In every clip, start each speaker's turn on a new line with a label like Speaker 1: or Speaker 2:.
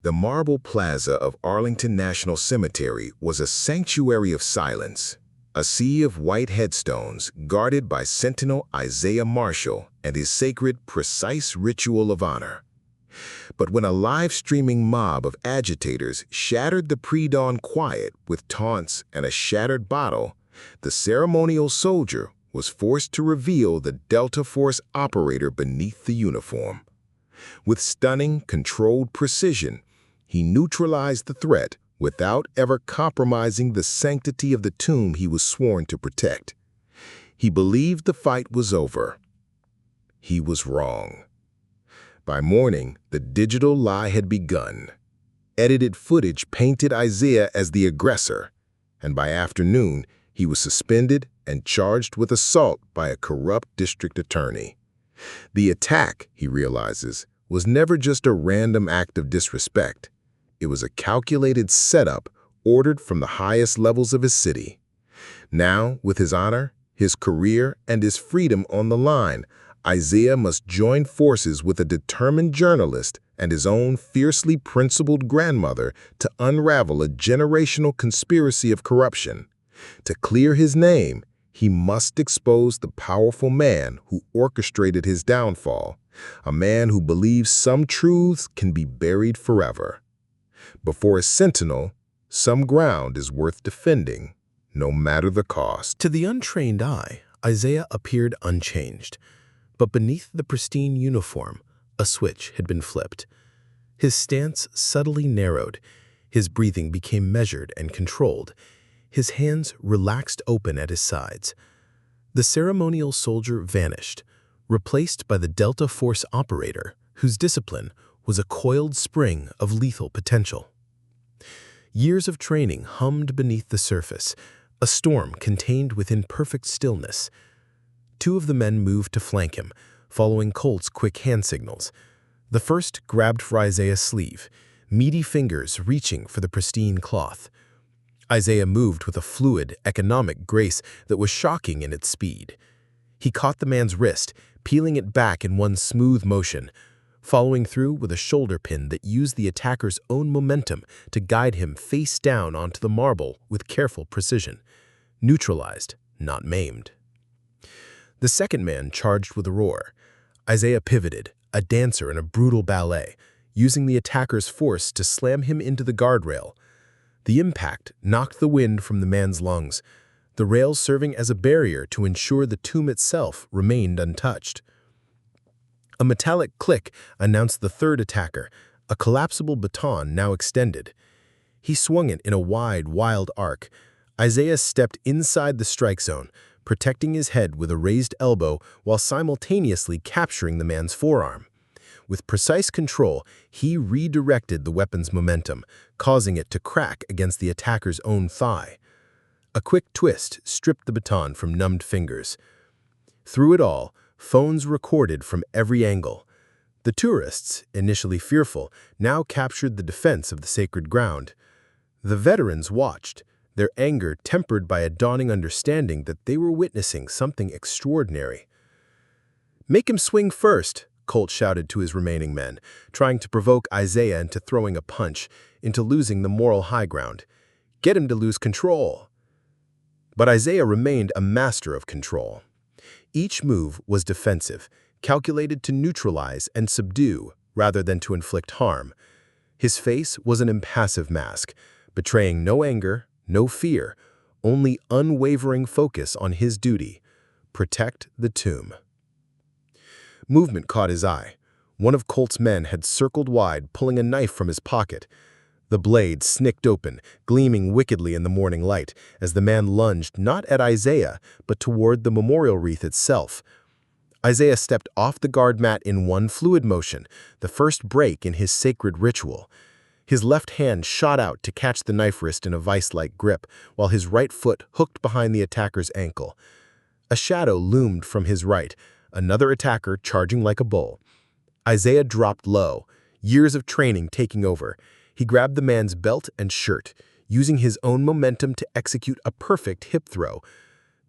Speaker 1: The marble plaza of Arlington National Cemetery was a sanctuary of silence, a sea of white headstones guarded by Sentinel Isaiah Marshall and his sacred, precise ritual of honor. But when a live-streaming mob of agitators shattered the pre-dawn quiet with taunts and a shattered bottle, the ceremonial soldier was forced to reveal the Delta Force operator beneath the uniform. With stunning, controlled precision, he neutralized the threat without ever compromising the sanctity of the tomb he was sworn to protect. He believed the fight was over. He was wrong. By morning, the digital lie had begun. Edited footage painted Isaiah as the aggressor, and by afternoon, he was suspended and charged with assault by a corrupt district attorney. The attack, he realizes, was never just a random act of disrespect. It was a calculated setup ordered from the highest levels of his city. Now, with his honor, his career, and his freedom on the line, Isaiah must join forces with a determined journalist and his own fiercely principled grandmother to unravel a generational conspiracy of corruption. To clear his name, he must expose the powerful man who orchestrated his downfall, a man who believes some truths can be buried forever. Before a sentinel, some ground is worth defending, no matter the cost.
Speaker 2: To the untrained eye, Isaiah appeared unchanged. But beneath the pristine uniform, a switch had been flipped. His stance subtly narrowed. His breathing became measured and controlled. His hands relaxed open at his sides. The ceremonial soldier vanished, replaced by the Delta Force operator, whose discipline was a coiled spring of lethal potential. Years of training hummed beneath the surface, a storm contained within perfect stillness. Two of the men moved to flank him, following Colt's quick hand signals. The first grabbed for Isaiah's sleeve, meaty fingers reaching for the pristine cloth. Isaiah moved with a fluid, economic grace that was shocking in its speed. He caught the man's wrist, peeling it back in one smooth motion, following through with a shoulder pin that used the attacker's own momentum to guide him face down onto the marble with careful precision. Neutralized, not maimed. The second man charged with a roar. Isaiah pivoted, a dancer in a brutal ballet, using the attacker's force to slam him into the guardrail. The impact knocked the wind from the man's lungs, the rails serving as a barrier to ensure the tomb itself remained untouched. A metallic click announced the third attacker, a collapsible baton now extended. He swung it in a wide, wild arc. Isaiah stepped inside the strike zone, protecting his head with a raised elbow while simultaneously capturing the man's forearm. With precise control, he redirected the weapon's momentum, causing it to crack against the attacker's own thigh. A quick twist stripped the baton from numbed fingers. Through it all, phones recorded from every angle. The tourists, initially fearful, now captured the defense of the sacred ground. The veterans watched, their anger tempered by a dawning understanding that they were witnessing something extraordinary. "Make him swing first," Colt shouted to his remaining men, trying to provoke Isaiah into throwing a punch, into losing the moral high ground. "Get him to lose control." But Isaiah remained a master of control. Each move was defensive, calculated to neutralize and subdue rather than to inflict harm. His face was an impassive mask, betraying no anger, no fear, only unwavering focus on his duty: protect the tomb. Movement caught his eye. One of Colt's men had circled wide, pulling a knife from his pocket. The blade snicked open, gleaming wickedly in the morning light, as the man lunged not at Isaiah, but toward the memorial wreath itself. Isaiah stepped off the guard mat in one fluid motion, the first break in his sacred ritual. His left hand shot out to catch the knife wrist in a vice-like grip, while his right foot hooked behind the attacker's ankle. A shadow loomed from his right, another attacker charging like a bull. Isaiah dropped low, years of training taking over. He grabbed the man's belt and shirt, using his own momentum to execute a perfect hip throw.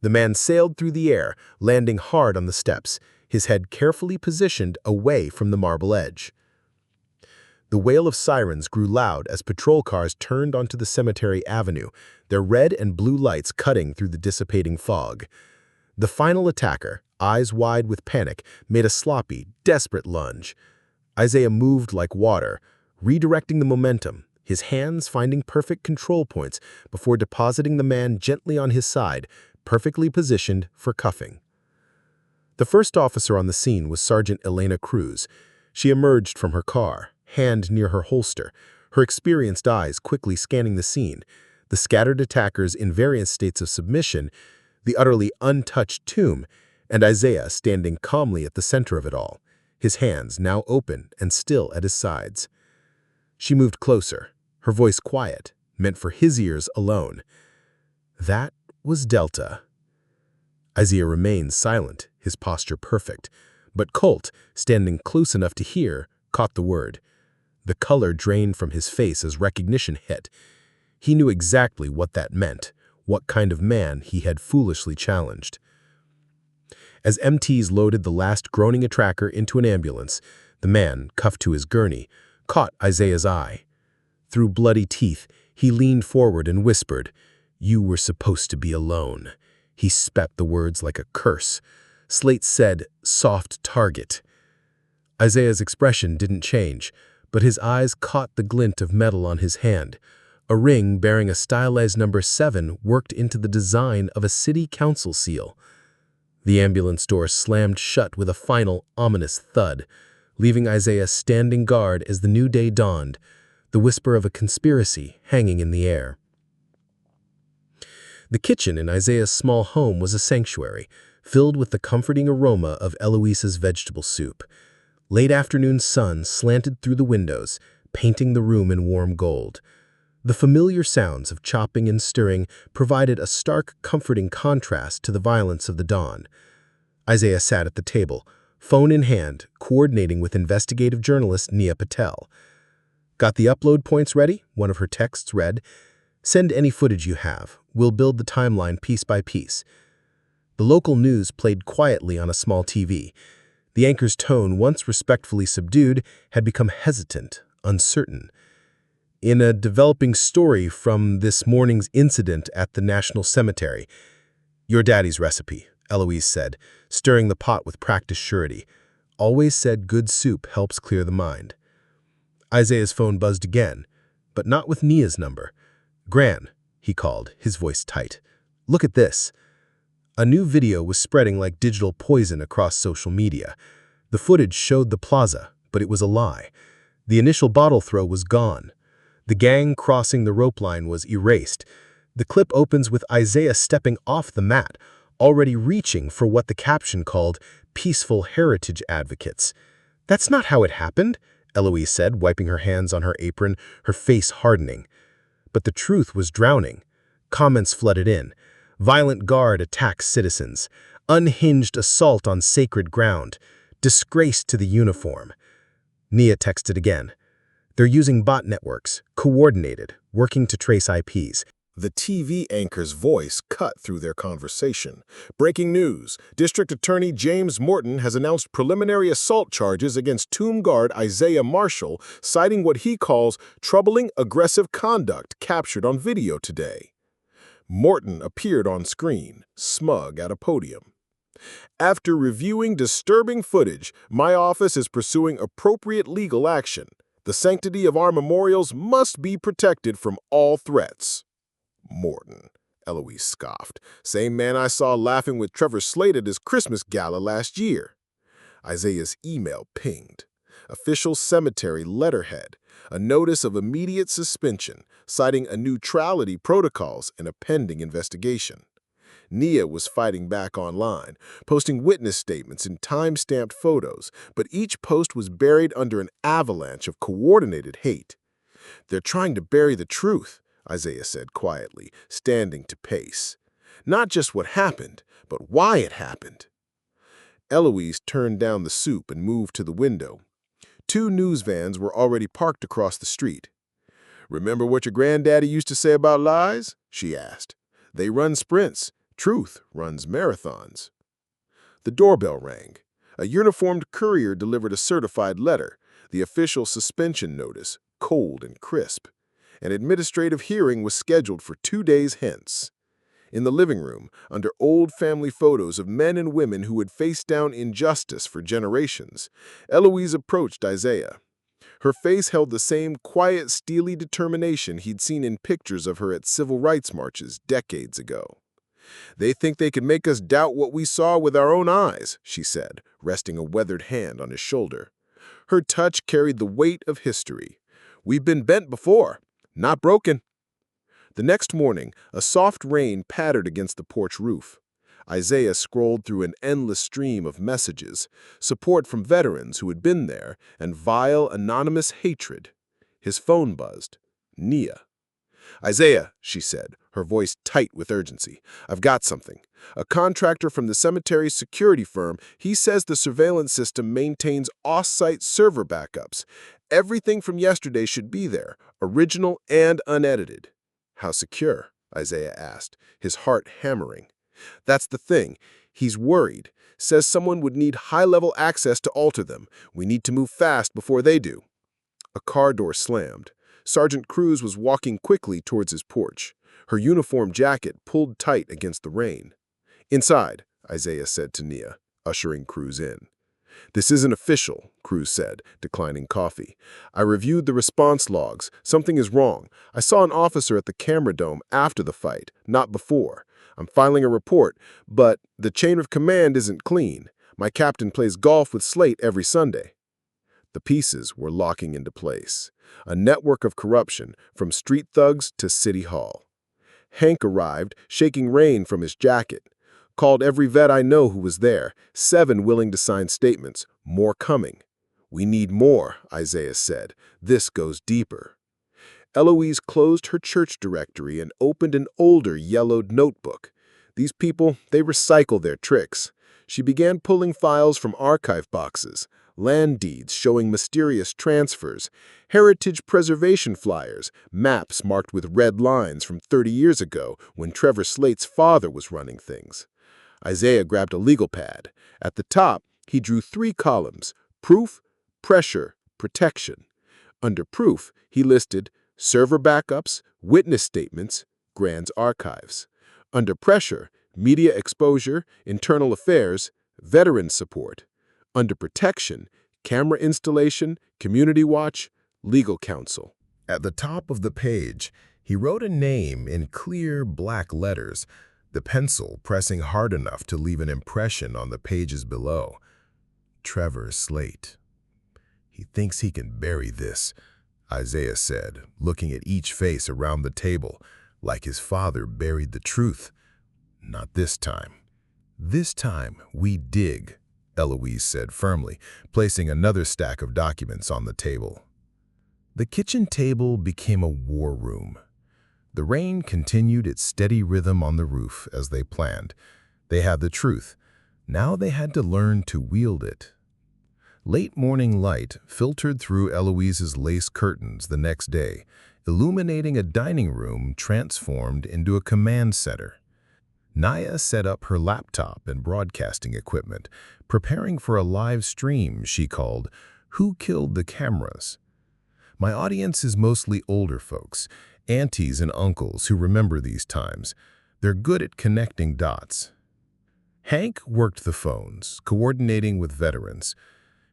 Speaker 2: The man sailed through the air, landing hard on the steps, his head carefully positioned away from the marble edge. The wail of sirens grew loud as patrol cars turned onto the cemetery avenue, their red and blue lights cutting through the dissipating fog. The final attacker, eyes wide with panic, made a sloppy, desperate lunge. Isaiah moved like water, redirecting the momentum, his hands finding perfect control points before depositing the man gently on his side, perfectly positioned for cuffing. The first officer on the scene was Sergeant Elena Cruz. She emerged from her car, hand near her holster, her experienced eyes quickly scanning the scene, the scattered attackers in various states of submission, the utterly untouched tomb, and Isaiah standing calmly at the center of it all, his hands now open and still at his sides. She moved closer, her voice quiet, meant for his ears alone. That was Delta. Isaiah remained silent, his posture perfect, but Colt, standing close enough to hear, caught the word. The color drained from his face as recognition hit. He knew exactly what that meant, what kind of man he had foolishly challenged. As MTs loaded the last groaning attacker into an ambulance, the man, cuffed to his gurney, caught Isaiah's eye. Through bloody teeth, he leaned forward and whispered, "You were supposed to be alone." He spat the words like a curse. Slate said, "Soft target." Isaiah's expression didn't change, but his eyes caught the glint of metal on his hand, a ring bearing a stylized number 7 worked into the design of a city council seal. The ambulance door slammed shut with a final, ominous thud, leaving Isaiah standing guard as the new day dawned, the whisper of a conspiracy hanging in the air. The kitchen in Isaiah's small home was a sanctuary, filled with the comforting aroma of Eloise's vegetable soup. Late afternoon sun slanted through the windows, painting the room in warm gold. The familiar sounds of chopping and stirring provided a stark, comforting contrast to the violence of the dawn. Isaiah sat at the table, phone in hand, coordinating with investigative journalist Nia Patel. "Got the upload points ready?" one of her texts read. "Send any footage you have. We'll build the timeline piece by piece." The local news played quietly on a small TV. The anchor's tone, once respectfully subdued, had become hesitant, uncertain. "In a developing story from this morning's incident at the National Cemetery, your daddy's recipe," Eloise said, stirring the pot with practiced surety. "Always said good soup helps clear the mind." Isaiah's phone buzzed again, but not with Nia's number. "Gran," he called, his voice tight. "Look at this." A new video was spreading like digital poison across social media. The footage showed the plaza, but it was a lie. The initial bottle throw was gone. The gang crossing the rope line was erased. The clip opens with Isaiah stepping off the mat, already reaching for what the caption called peaceful heritage advocates. "That's not how it happened," Eloise said, wiping her hands on her apron, her face hardening. But the truth was drowning. Comments flooded in. Violent guard attacks citizens. Unhinged assault on sacred ground. Disgrace to the uniform. Nia texted again. "They're using bot networks, coordinated, working to trace IPs."
Speaker 3: The TV anchor's voice cut through their conversation. "Breaking news. District Attorney James Morton has announced preliminary assault charges against tomb guard Isaiah Marshall, citing what he calls troubling aggressive conduct captured on video today." Morton appeared on screen, smug at a podium. "After reviewing disturbing footage, my office is pursuing appropriate legal action. The sanctity of our memorials must be protected from all threats." "Morton," Eloise scoffed. "Same man I saw laughing with Trevor Slade at his Christmas gala last year." Isaiah's email pinged. Official cemetery letterhead. A notice of immediate suspension, citing a neutrality protocols and a pending investigation. Nia was fighting back online, posting witness statements and time-stamped photos, but each post was buried under an avalanche of coordinated hate. "They're trying to bury the truth," Isaiah said quietly, standing to pace. "Not just what happened, but why it happened." Eloise turned down the soup and moved to the window. 2 news vans were already parked across the street. "Remember what your granddaddy used to say about lies?" she asked. "They run sprints. Truth runs marathons." The doorbell rang. A uniformed courier delivered a certified letter. the official suspension notice, cold and crisp. An administrative hearing was scheduled for 2 days hence. In the living room, under old family photos of men and women who had faced down injustice for generations, Eloise approached Isaiah. Her face held the same quiet, steely determination he'd seen in pictures of her at civil rights marches decades ago. "They think they can make us doubt what we saw with our own eyes," she said, resting a weathered hand on his shoulder. Her touch carried the weight of history. "We've been bent before, not broken." The next morning, a soft rain pattered against the porch roof. Isaiah scrolled through an endless stream of messages, support from veterans who had been there, and vile, anonymous hatred. His phone buzzed. Nia. "Isaiah," she said, her voice tight with urgency, "I've got something. A contractor from the cemetery's security firm, he says the surveillance system maintains off-site server backups. Everything from yesterday should be there, original and unedited." "How secure?" Isaiah asked, his heart hammering. "That's the thing. He's worried. Says someone would need high-level access to alter them. We need to move fast before they do." A car door slammed. Sergeant Cruz was walking quickly towards his porch, her uniform jacket pulled tight against the rain. "Inside," Isaiah said to Nia, ushering Cruz in. "This isn't official," Cruz said, declining coffee. "I reviewed the response logs. Something is wrong. I saw an officer at the camera dome after the fight, not before. I'm filing a report, but the chain of command isn't clean. My captain plays golf with Slate every Sunday." The pieces were locking into place. A network of corruption, from street thugs to city hall. Hank arrived, shaking rain from his jacket. "Called every vet I know who was there, 7 willing to sign statements, more coming." "We need more," Isaiah said. "This goes deeper." Eloise closed her church directory and opened an older, yellowed notebook. These people, they recycle their tricks. She began pulling files from archive boxes, land deeds showing mysterious transfers, heritage preservation flyers, maps marked with red lines from 30 years ago when Trevor Slate's father was running things. Isaiah grabbed a legal pad. At the top, he drew 3 columns: proof, pressure, protection. Under proof, he listed server backups, witness statements, Grand's archives. Under pressure, media exposure, internal affairs, veteran support. Under protection, camera installation, community watch, legal counsel.
Speaker 1: At the top of the page, he wrote a name in clear black letters, the pencil pressing hard enough to leave an impression on the pages below. Trevor Slate. "He thinks he can bury this," Isaiah said, looking at each face around the table, like his father buried the truth. "Not this time." "This time, we dig," Eloise said firmly, placing another stack of documents on the table. The kitchen table became a war room. The rain continued its steady rhythm on the roof as they planned. They had the truth. Now they had to learn to wield it. Late morning light filtered through Eloise's lace curtains the next day, illuminating a dining room transformed into a command center. Nia set up her laptop and broadcasting equipment, preparing for a live stream she called "Who Killed the Cameras?" My audience is mostly older folks, aunties and uncles who remember these times. They're good at connecting dots. Hank worked the phones, coordinating with veterans.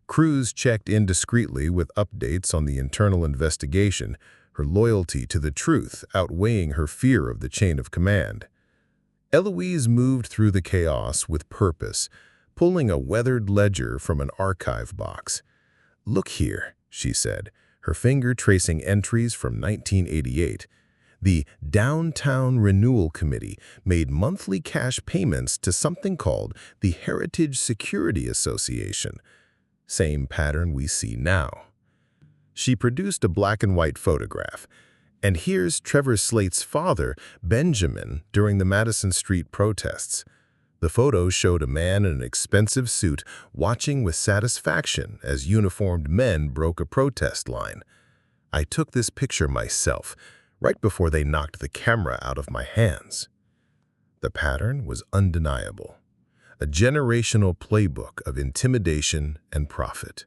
Speaker 1: Cruz checked in discreetly with updates on the internal investigation, her loyalty to the truth outweighing her fear of the chain of command. Eloise moved through the chaos with purpose, pulling a weathered ledger from an archive box. "Look here," she said, her finger tracing entries from 1988. The Downtown Renewal Committee made monthly cash payments to something called the Heritage Security Association. Same pattern we see now. She produced a black-and-white photograph. And here's Trevor Slate's father, Benjamin, during the Madison Street protests. The photo showed a man in an expensive suit watching with satisfaction as uniformed men broke a protest line. "I took this picture myself, right before they knocked the camera out of my hands." The pattern was undeniable. A generational playbook of intimidation and profit.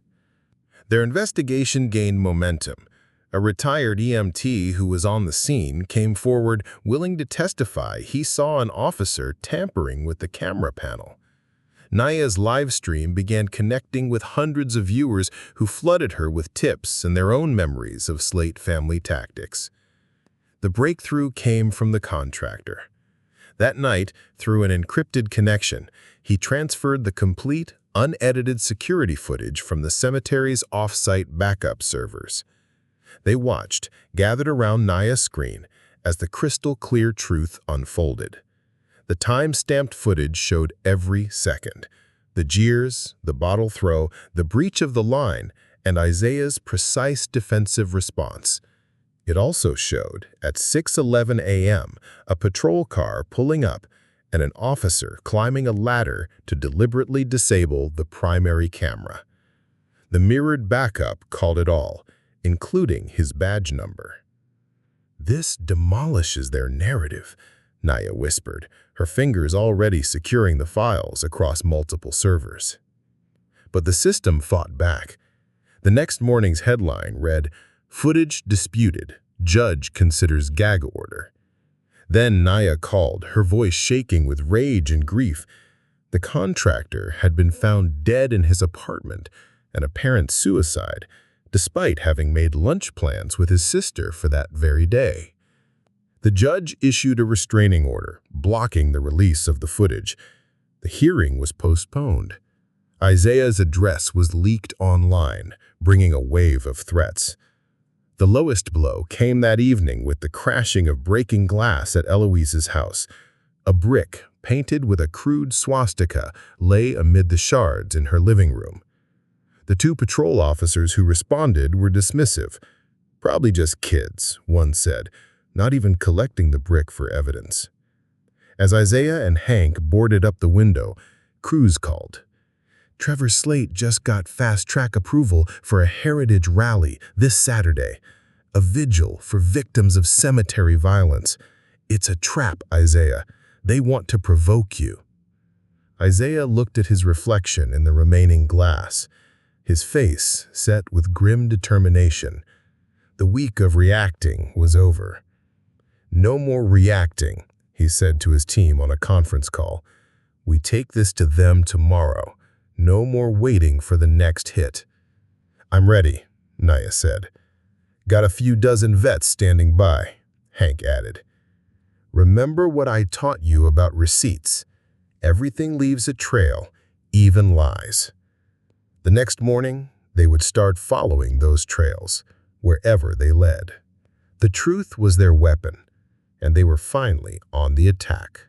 Speaker 2: Their investigation gained momentum. A retired EMT who was on the scene came forward willing to testify he saw an officer tampering with the camera panel. Naya's live stream began connecting with hundreds of viewers who flooded her with tips and their own memories of Slate family tactics. The breakthrough came from the contractor. That night, through an encrypted connection, he transferred the complete, unedited security footage from the cemetery's off-site backup servers. They watched, gathered around Naya's screen, as the crystal-clear truth unfolded. The time-stamped footage showed every second. The jeers, the bottle throw, the breach of the line, and Isaiah's precise defensive response. It also showed, at 6:11 a.m., a patrol car pulling up and an officer climbing a ladder to deliberately disable the primary camera. The mirrored backup called it all, including his badge number. "This demolishes their narrative," Naya whispered, her fingers already securing the files across multiple servers. But the system fought back. The next morning's headline read, "Footage disputed. Judge considers gag order." Then Naya called, her voice shaking with rage and grief. The contractor had been found dead in his apartment, an apparent suicide, despite having made lunch plans with his sister for that very day. The judge issued a restraining order, blocking the release of the footage. The hearing was postponed. Isaiah's address was leaked online, bringing a wave of threats. The lowest blow came that evening with the crashing of breaking glass at Eloise's house. A brick, painted with a crude swastika, lay amid the shards in her living room. The two patrol officers who responded were dismissive. "Probably just kids," one said, not even collecting the brick for evidence. As Isaiah and Hank boarded up the window, Cruz called. "Trevor Slate just got fast-track approval for a heritage rally this Saturday. A vigil for victims of cemetery violence. It's a trap, Isaiah. They want to provoke you." Isaiah looked at his reflection in the remaining glass, his face set with grim determination. The week of reacting was over. "No more reacting," he said to his team on a conference call. "We take this to them tomorrow. No more waiting for the next hit." "I'm ready," Naya said. "Got a few dozen vets standing by," Hank added. "Remember what I taught you about receipts. Everything leaves a trail, even lies." The next morning, they would start following those trails, wherever they led. The truth was their weapon, and they were finally on the attack.